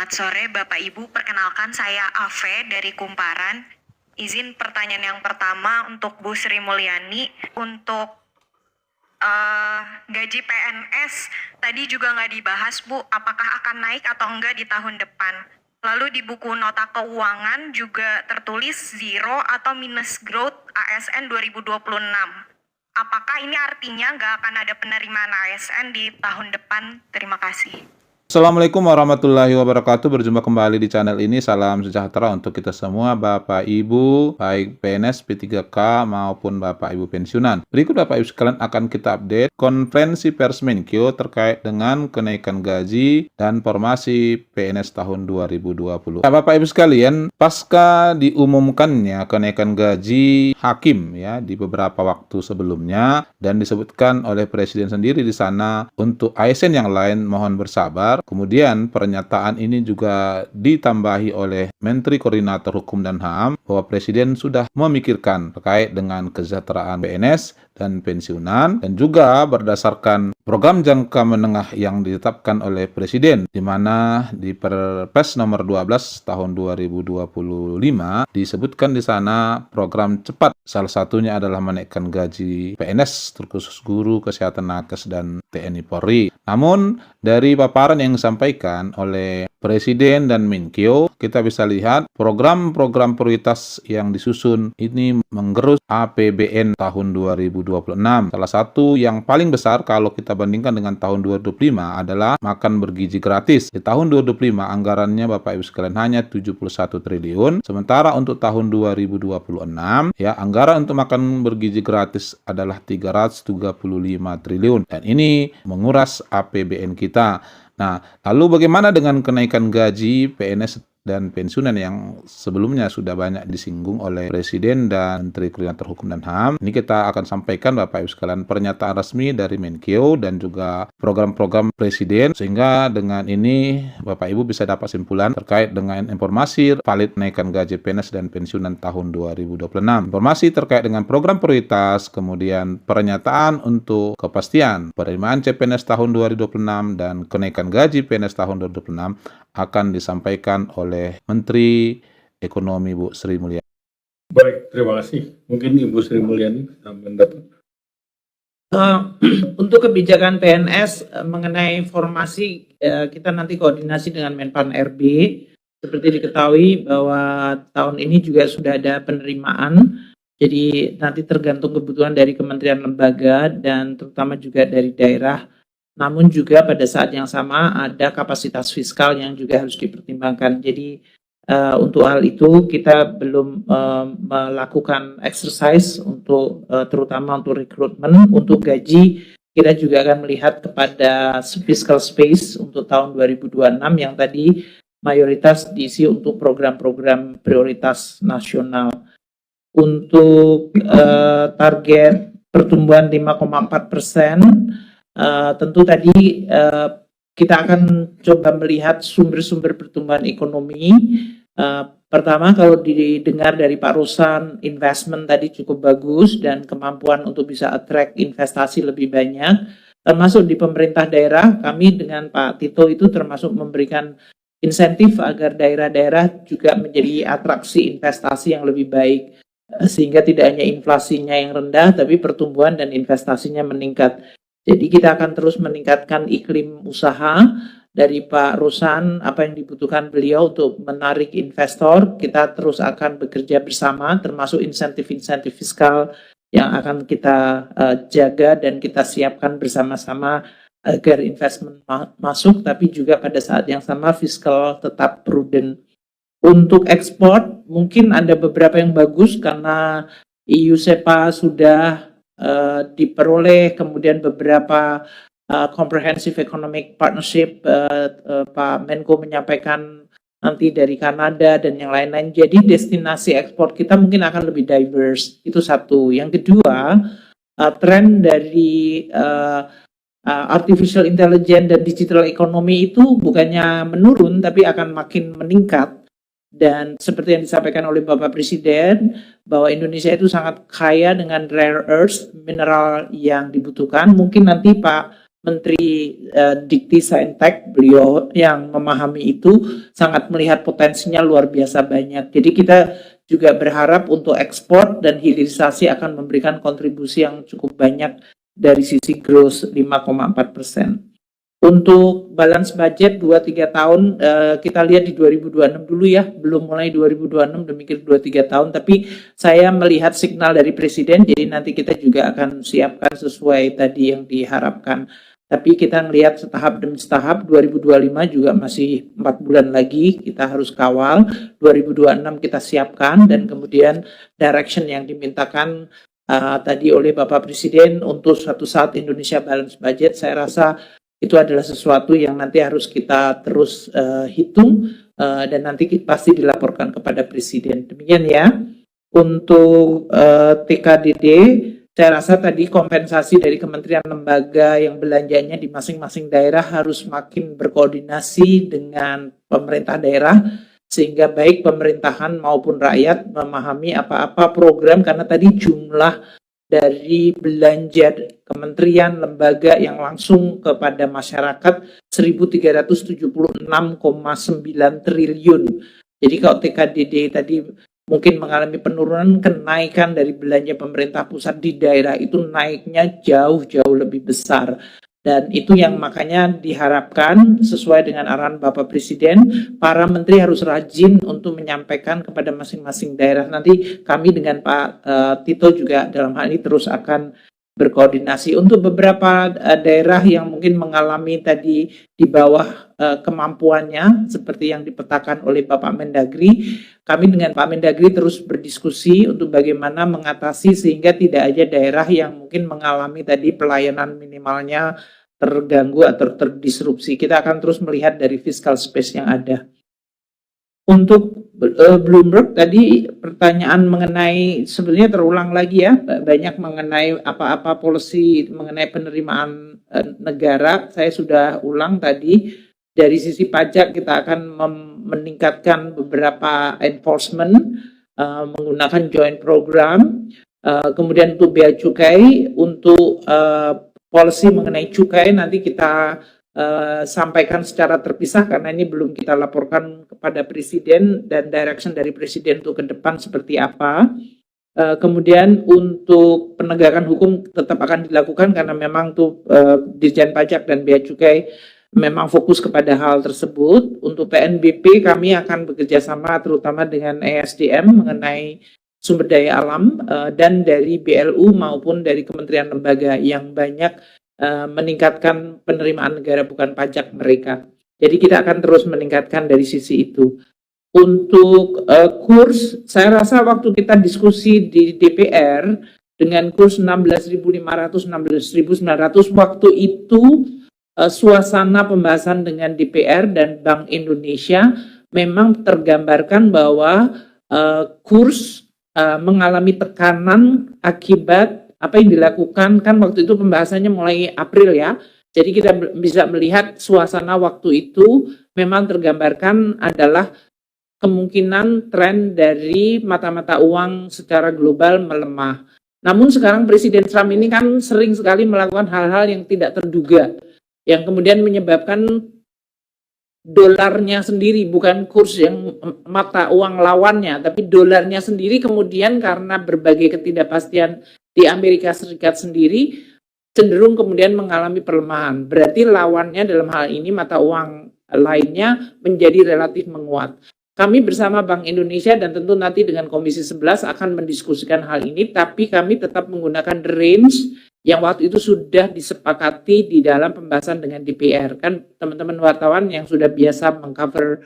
Selamat sore Bapak Ibu, perkenalkan saya Ave dari Kumparan. Izin pertanyaan yang pertama untuk Bu Sri Mulyani. Untuk gaji PNS tadi juga nggak dibahas Bu, apakah akan naik atau enggak di tahun depan. Lalu di buku nota keuangan juga tertulis zero atau minus growth ASN 2026. Apakah ini artinya nggak akan ada penerimaan ASN di tahun depan? Terima kasih. Assalamualaikum warahmatullahi wabarakatuh. Berjumpa kembali di channel ini. Salam sejahtera untuk kita semua, Bapak Ibu, baik PNS, P3K maupun Bapak Ibu pensiunan. Berikut Bapak Ibu sekalian akan kita update konferensi pers Menkyu terkait dengan kenaikan gaji dan formasi PNS tahun 2020. Nah, Bapak Ibu sekalian, pasca diumumkannya kenaikan gaji hakim ya di beberapa waktu sebelumnya dan disebutkan oleh Presiden sendiri di sana untuk ASN yang lain mohon bersabar. Kemudian pernyataan ini juga ditambahi oleh Menteri Koordinator Hukum dan HAM bahwa Presiden sudah memikirkan terkait dengan kesejahteraan PNS dan pensiunan dan juga berdasarkan program jangka menengah yang ditetapkan oleh Presiden di mana di Perpres nomor 12 tahun 2025 disebutkan di sana program cepat, salah satunya adalah menaikkan gaji PNS terkhusus guru, kesehatan nakes dan TNI Polri. Namun dari paparan yang disampaikan oleh Presiden dan Menkyu, kita bisa lihat program-program prioritas yang disusun ini menggerus APBN tahun 2026. Salah satu yang paling besar kalau kita bandingkan dengan tahun 2025 adalah makan bergizi gratis. Di tahun 2025 anggarannya Bapak Ibu sekalian hanya 71 triliun, sementara untuk tahun 2026 ya anggaran untuk makan bergizi gratis adalah 335 triliun dan ini menguras APBN kita. Nah, lalu bagaimana dengan kenaikan gaji PNS dan pensiunan yang sebelumnya sudah banyak disinggung oleh Presiden dan Menteri Koordinator Hukum dan HAM? Ini kita akan sampaikan Bapak Ibu sekalian pernyataan resmi dari Menkyu dan juga program-program Presiden, sehingga dengan ini Bapak Ibu bisa dapat simpulan terkait dengan informasi valid kenaikan gaji PNS dan pensiunan tahun 2026. Informasi terkait dengan program prioritas, kemudian pernyataan untuk kepastian penerimaan CPNS tahun 2026 dan kenaikan gaji PNS tahun 2026 akan disampaikan oleh Menteri Ekonomi Bu Sri Mulyani. Baik, terima kasih. Mungkin Ibu Sri Mulyani mendapat. Untuk kebijakan PNS mengenai formasi, kita nanti koordinasi dengan Menpan RB. Seperti diketahui bahwa tahun ini juga sudah ada penerimaan, jadi nanti tergantung kebutuhan dari kementerian lembaga dan terutama juga dari daerah. Namun juga pada saat yang sama ada kapasitas fiskal yang juga harus dipertimbangkan. Jadi untuk hal itu kita belum melakukan exercise untuk terutama untuk rekrutmen. Untuk gaji kita juga akan melihat kepada fiscal space untuk tahun 2026 yang tadi mayoritas diisi untuk program-program prioritas nasional. Untuk target pertumbuhan 5,4%, tentu tadi kita akan coba melihat sumber-sumber pertumbuhan ekonomi. Pertama, kalau didengar dari Pak Ruslan, investment tadi cukup bagus dan kemampuan untuk bisa attract investasi lebih banyak. Termasuk di pemerintah daerah, kami dengan Pak Tito itu termasuk memberikan insentif agar daerah-daerah juga menjadi atraksi investasi yang lebih baik. Sehingga tidak hanya inflasinya yang rendah, tapi pertumbuhan dan investasinya meningkat. Jadi kita akan terus meningkatkan iklim usaha dari Pak Ruslan, apa yang dibutuhkan beliau untuk menarik investor. Kita terus akan bekerja bersama, termasuk insentif-insentif fiskal yang akan kita jaga dan kita siapkan bersama-sama agar investment masuk, tapi juga pada saat yang sama fiskal tetap prudent. Untuk ekspor, mungkin ada beberapa yang bagus karena EU SEPA sudah diperoleh, kemudian beberapa comprehensive economic partnership, Pak Menko menyampaikan nanti dari Kanada dan yang lain-lain. Jadi destinasi ekspor kita mungkin akan lebih diverse. Itu satu. Yang kedua, tren dari artificial intelligence dan digital economy itu bukannya menurun tapi akan makin meningkat. Dan seperti yang disampaikan oleh Bapak Presiden bahwa Indonesia itu sangat kaya dengan rare earth, mineral yang dibutuhkan. Mungkin nanti Pak Menteri Dikti Saintek, beliau yang memahami itu sangat melihat potensinya luar biasa banyak. Jadi kita juga berharap untuk ekspor dan hilirisasi akan memberikan kontribusi yang cukup banyak dari sisi growth 5,4%. Untuk balance budget 2-3 tahun, kita lihat di 2026 dulu ya, belum mulai 2026, demikian 2-3 tahun, tapi saya melihat signal dari Presiden, jadi nanti kita juga akan siapkan sesuai tadi yang diharapkan. Tapi kita melihat setahap demi setahap, 2025 juga masih 4 bulan lagi, kita harus kawal, 2026 kita siapkan, dan kemudian direction yang dimintakan tadi oleh Bapak Presiden untuk suatu saat Indonesia balance budget, saya rasa itu adalah sesuatu yang nanti harus kita terus hitung dan nanti pasti dilaporkan kepada Presiden. Demikian ya. Untuk TKDD, saya rasa tadi kompensasi dari kementerian lembaga yang belanjanya di masing-masing daerah harus makin berkoordinasi dengan pemerintah daerah, sehingga baik pemerintahan maupun rakyat memahami apa-apa program, karena tadi jumlah dari belanja kementerian lembaga yang langsung kepada masyarakat 1.376,9 triliun. Jadi kalau TKDD tadi mungkin mengalami penurunan, kenaikan dari belanja pemerintah pusat di daerah itu naiknya jauh-jauh lebih besar. Dan itu yang makanya diharapkan sesuai dengan arahan Bapak Presiden, para menteri harus rajin untuk menyampaikan kepada masing-masing daerah. Nanti kami dengan Pak Tito juga dalam hal ini terus akan berkoordinasi. Untuk beberapa daerah yang mungkin mengalami tadi di bawah kemampuannya, seperti yang dipetakan oleh Bapak Mendagri, kami dengan Pak Mendagri terus berdiskusi untuk bagaimana mengatasi sehingga tidak ada daerah yang mungkin mengalami tadi pelayanan minimalnya terganggu atau terdisrupsi. Kita akan terus melihat dari fiscal space yang ada. Untuk Bloomberg tadi pertanyaan mengenai, sebenarnya terulang lagi ya, banyak mengenai apa-apa policy mengenai penerimaan negara. Saya sudah ulang tadi, dari sisi pajak kita akan meningkatkan beberapa enforcement menggunakan joint program. Kemudian untuk bea cukai, untuk policy mengenai cukai nanti kita sampaikan secara terpisah karena ini belum kita laporkan kepada Presiden dan direction dari Presiden untuk ke depan seperti apa. Kemudian untuk penegakan hukum tetap akan dilakukan karena memang tuh Dirjen Pajak dan Bea Cukai memang fokus kepada hal tersebut. Untuk PNBP kami akan bekerja sama terutama dengan ESDM mengenai sumber daya alam dan dari BLU maupun dari kementerian lembaga yang banyak meningkatkan penerimaan negara bukan pajak mereka. Jadi kita akan terus meningkatkan dari sisi itu. Untuk kurs, saya rasa waktu kita diskusi di DPR dengan kurs 16.500, 16.900, waktu itu suasana pembahasan dengan DPR dan Bank Indonesia memang tergambarkan bahwa kurs mengalami tekanan akibat apa yang dilakukan, kan waktu itu pembahasannya mulai April ya. Jadi kita bisa melihat suasana waktu itu memang tergambarkan adalah kemungkinan tren dari mata-mata uang secara global melemah. Namun sekarang Presiden Trump ini kan sering sekali melakukan hal-hal yang tidak terduga, yang kemudian menyebabkan dolarnya sendiri, bukan kurs yang mata uang lawannya, tapi dolarnya sendiri kemudian karena berbagai ketidakpastian di Amerika Serikat sendiri cenderung kemudian mengalami pelemahan. Berarti lawannya dalam hal ini mata uang lainnya menjadi relatif menguat. Kami bersama Bank Indonesia dan tentu nanti dengan Komisi 11 akan mendiskusikan hal ini, tapi kami tetap menggunakan range yang waktu itu sudah disepakati di dalam pembahasan dengan DPR. Kan teman-teman wartawan yang sudah biasa mengcover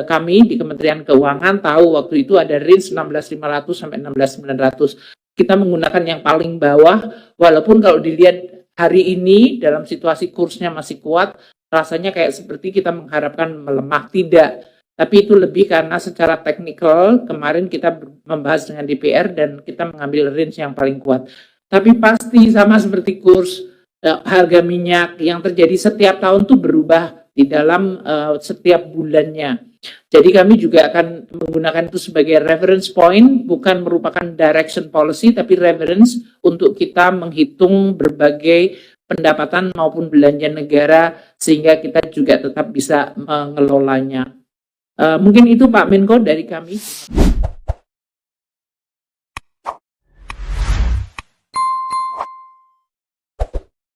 kami di Kementerian Keuangan tahu waktu itu ada range 16.500 sampai 16.900. Kita menggunakan yang paling bawah, walaupun kalau dilihat hari ini dalam situasi kursnya masih kuat, rasanya kayak seperti kita mengharapkan melemah. Tidak. Tapi itu lebih karena secara teknikal kemarin kita membahas dengan DPR dan kita mengambil range yang paling kuat. Tapi pasti sama seperti kurs harga minyak yang terjadi setiap tahun tuh berubah di dalam setiap bulannya. Jadi kami juga akan menggunakan itu sebagai reference point, bukan merupakan direction policy, tapi reference untuk kita menghitung berbagai pendapatan maupun belanja negara sehingga kita juga tetap bisa mengelolanya. Mungkin itu Pak Menko dari kami.